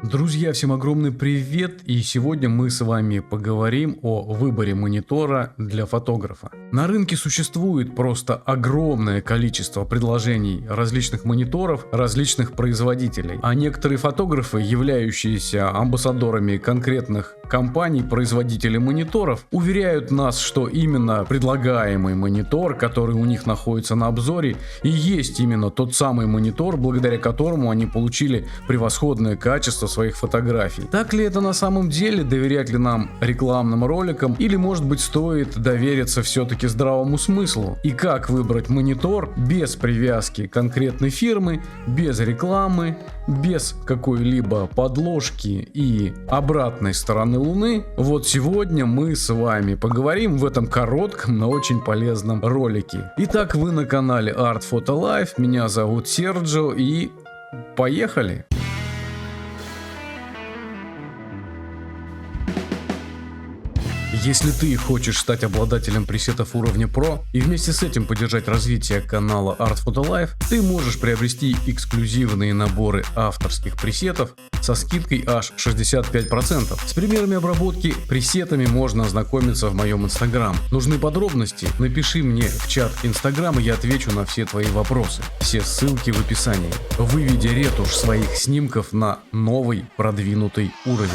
Друзья, всем огромный привет, и сегодня мы с вами поговорим о выборе монитора для фотографа. На рынке существует просто огромное количество предложений различных мониторов, различных производителей, а некоторые фотографы, являющиеся амбассадорами конкретных компаний, производителей мониторов, уверяют нас, что именно предлагаемый монитор, который у них находится на обзоре, и есть именно тот самый монитор, благодаря которому они получили превосходное качество своих фотографий. Так ли это на самом деле? Доверять ли нам рекламным роликам? Или, может быть, стоит довериться все-таки здравому смыслу? И как выбрать монитор без привязки конкретной фирмы, без рекламы, без какой-либо подложки и обратной стороны Луны? Вот сегодня мы с вами поговорим в этом коротком, но очень полезном ролике. Итак, вы на канале Art Photo Life, меня зовут Серджио, и поехали! Если ты хочешь стать обладателем пресетов уровня Pro и вместе с этим поддержать развитие канала Art Photo Life, ты можешь приобрести эксклюзивные наборы авторских пресетов со скидкой аж 65%. С примерами обработки пресетами можно ознакомиться в моем инстаграм. Нужны подробности? Напиши мне в чат инстаграм, и я отвечу на все твои вопросы. Все ссылки в описании. Выведи ретушь своих снимков на новый продвинутый уровень.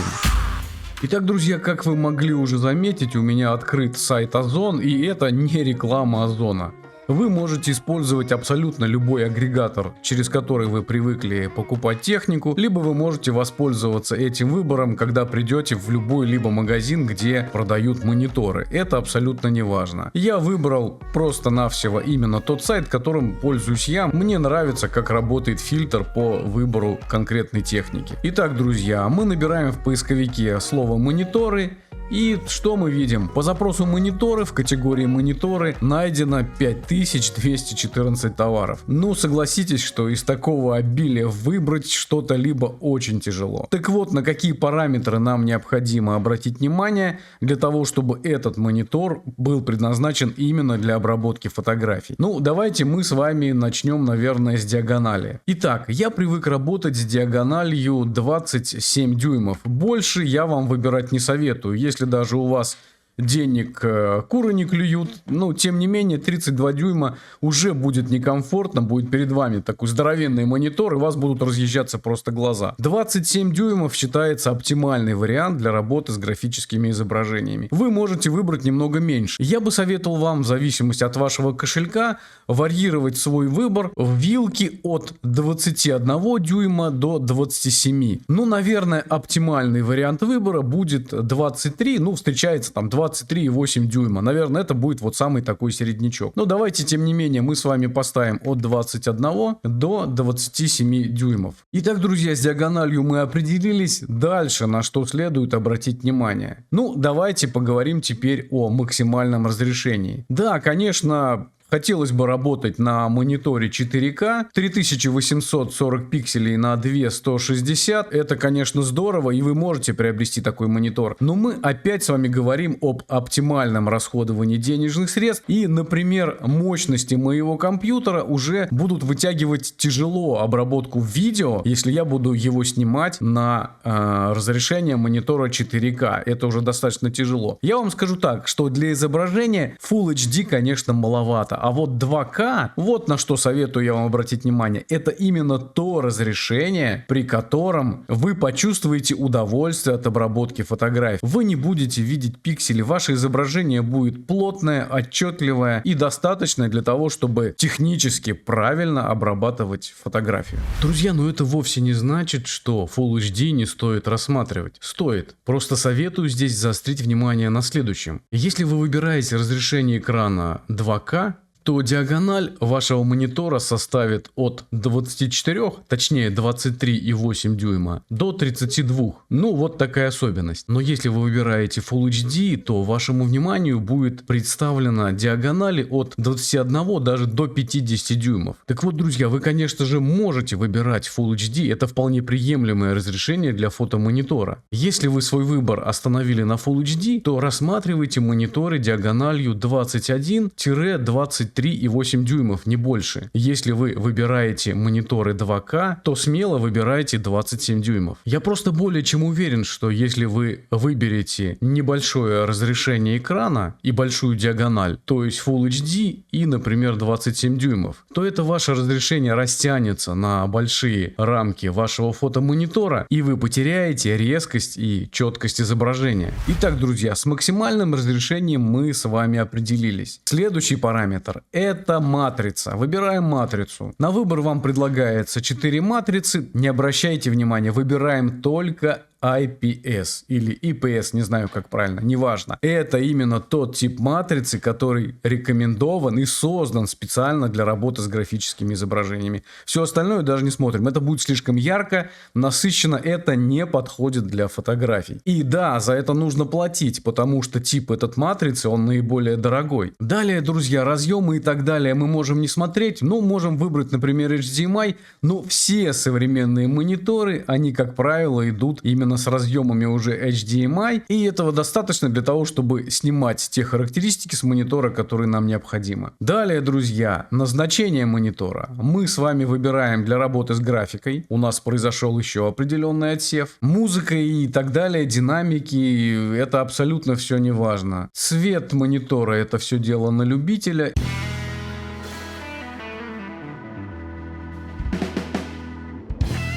Итак, друзья, как вы могли уже заметить, у меня открыт сайт Озон, и это не реклама Озона. Вы можете использовать абсолютно любой агрегатор, через который вы привыкли покупать технику, либо вы можете воспользоваться этим выбором, когда придете в любой либо магазин, где продают мониторы. Это абсолютно не важно. Я выбрал просто-навсего именно тот сайт, которым пользуюсь я. Мне нравится, как работает фильтр по выбору конкретной техники. Итак, друзья, мы набираем в поисковике слово «мониторы». И что мы видим? По запросу мониторы в категории мониторы найдено 5214 товаров. Ну, согласитесь, что из такого обилия выбрать что-то либо очень тяжело. Так вот, на какие параметры нам необходимо обратить внимание для того, чтобы этот монитор был предназначен именно для обработки фотографий? Ну, давайте мы с вами начнем, наверное, с диагонали. Итак, я привык работать с диагональю 27 дюймов. Больше я вам выбирать не советую. Если даже у вас денег куры не клюют, но тем не менее 32 дюйма уже будет некомфортно, будет перед вами такой здоровенный монитор, и у вас будут разъезжаться просто глаза. 27 дюймов считается оптимальный вариант для работы с графическими изображениями. Вы можете выбрать немного меньше. Я бы советовал вам, в зависимости от вашего кошелька, варьировать свой выбор в вилке от 21 дюйма до 27. Ну, наверное, оптимальный вариант выбора будет 23, ну, встречается там 23,8 дюйма. Наверное, это будет вот самый такой середнячок. Но давайте, тем не менее, мы с вами поставим от 21 до 27 дюймов. Итак, друзья, с диагональю мы определились. Дальше на что следует обратить внимание? Ну, давайте поговорим теперь о максимальном разрешении. Да, конечно, хотелось бы работать на мониторе 4К, 3840 пикселей на 2160, это, конечно, здорово, и вы можете приобрести такой монитор. Но мы опять с вами говорим об оптимальном расходовании денежных средств, и, например, мощности моего компьютера уже будут вытягивать тяжело обработку видео, если я буду его снимать на разрешение монитора 4К. Это уже достаточно тяжело. Я вам скажу так, что для изображения Full HD, конечно, маловато. А вот 2К, вот на что советую я вам обратить внимание, это именно то разрешение, при котором вы почувствуете удовольствие от обработки фотографий. Вы не будете видеть пиксели, ваше изображение будет плотное, отчетливое и достаточное для того, чтобы технически правильно обрабатывать фотографию. Друзья, но это вовсе не значит, что Full HD не стоит рассматривать. Стоит. Просто советую здесь заострить внимание на следующем. Если вы выбираете разрешение экрана 2К, то диагональ вашего монитора составит от 24, точнее 23,8 дюйма, до 32. Ну, вот такая особенность. Но если вы выбираете Full HD, то вашему вниманию будет представлена диагонали от 21 даже до 50 дюймов. Так вот, друзья, вы, конечно же, можете выбирать Full HD, это вполне приемлемое разрешение для фотомонитора. Если вы свой выбор остановили на Full HD, то рассматривайте мониторы диагональю 21-23 23,8 дюймов, не больше. Если вы выбираете мониторы 2К, то смело выбирайте 27 дюймов. Я просто более чем уверен, что если вы выберете небольшое разрешение экрана и большую диагональ, то есть Full HD и, например, 27 дюймов, то это ваше разрешение растянется на большие рамки вашего фотомонитора, и вы потеряете резкость и четкость изображения. Итак, друзья, с максимальным разрешением мы с вами определились. Следующий параметр — это матрица. Выбираем матрицу. На выбор вам предлагается 4 матрицы. Не обращайте внимания, выбираем только IPS или IPS, не знаю как правильно, неважно. Это именно тот тип матрицы, который рекомендован и создан специально для работы с графическими изображениями. Все остальное даже не смотрим. Это будет слишком ярко, насыщенно, это не подходит для фотографий. И да, за это нужно платить, потому что тип этот матрицы, он наиболее дорогой. Далее, друзья, разъемы и так далее мы можем не смотреть, но можем выбрать, например, HDMI, но все современные мониторы, они, как правило, идут именно с разъемами уже HDMI, и этого достаточно для того, чтобы снимать те характеристики с монитора, которые нам необходимы. Далее, друзья, назначение монитора. Мы с вами выбираем для работы с графикой. У нас произошел еще определенный отсев. Музыка и так далее, динамики, это абсолютно все не важно. Цвет монитора — это все дело на любителя.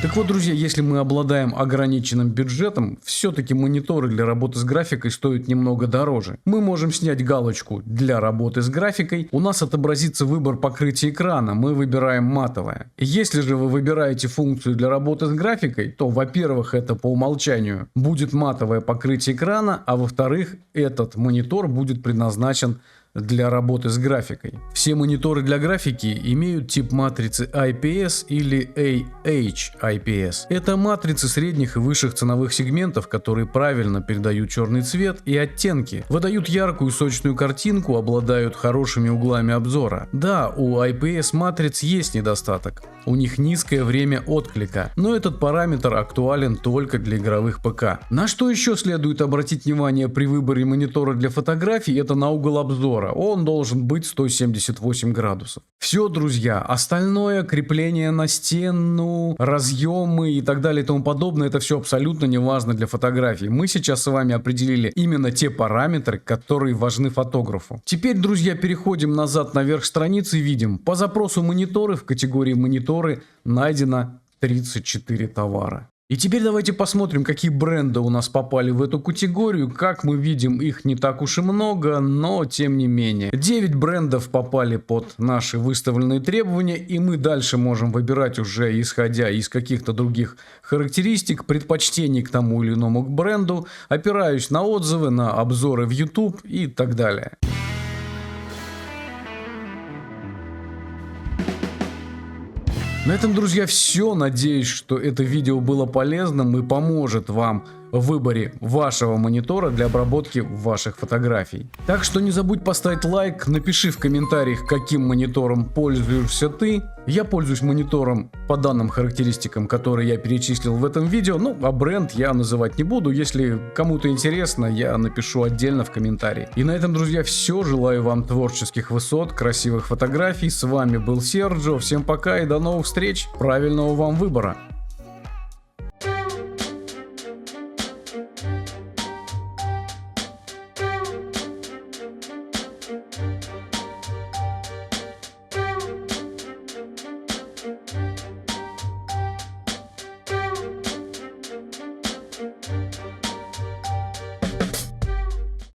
Так вот, друзья, если мы обладаем ограниченным бюджетом, все-таки мониторы для работы с графикой стоят немного дороже. Мы можем снять галочку «Для работы с графикой», у нас отобразится выбор покрытия экрана, мы выбираем матовое. Если же вы выбираете функцию «Для работы с графикой», то, во-первых, это по умолчанию будет матовое покрытие экрана, а во-вторых, этот монитор будет предназначен для работы с графикой. Все мониторы для графики имеют тип матрицы IPS или AH-IPS. Это матрицы средних и высших ценовых сегментов, которые правильно передают черный цвет и оттенки, выдают яркую сочную картинку, обладают хорошими углами обзора. Да, у IPS матриц есть недостаток. У них низкое время отклика, но этот параметр актуален только для игровых ПК. На что еще следует обратить внимание при выборе монитора для фотографий, это на угол обзора. Он должен быть 178 градусов. Все, друзья, остальное, крепление на стену, разъемы и так далее и тому подобное, это все абсолютно не важно для фотографий. Мы сейчас с вами определили именно те параметры, которые важны фотографу. Теперь, друзья, переходим назад наверх страницы и видим, по запросу мониторы в категории мониторы найдено 34 товара. И теперь давайте посмотрим, какие бренды у нас попали в эту категорию. Как мы видим, их не так уж и много, но тем не менее. 9 брендов попали под наши выставленные требования, и мы дальше можем выбирать уже исходя из каких-то других характеристик, предпочтений к тому или иному бренду, опираясь на отзывы, на обзоры в YouTube и так далее. На этом, друзья, все. Надеюсь, что это видео было полезным и поможет вам в выборе вашего монитора для обработки ваших фотографий. Так что не забудь поставить лайк, напиши в комментариях, каким монитором пользуешься ты. Я пользуюсь монитором по данным характеристикам, которые я перечислил в этом видео, ну а бренд я называть не буду. Если кому-то интересно, я напишу отдельно в комментарии. И на этом, друзья, все. Желаю вам творческих высот, красивых фотографий. С вами был Серджио. Всем пока и до новых встреч. Правильного вам выбора. Thank you.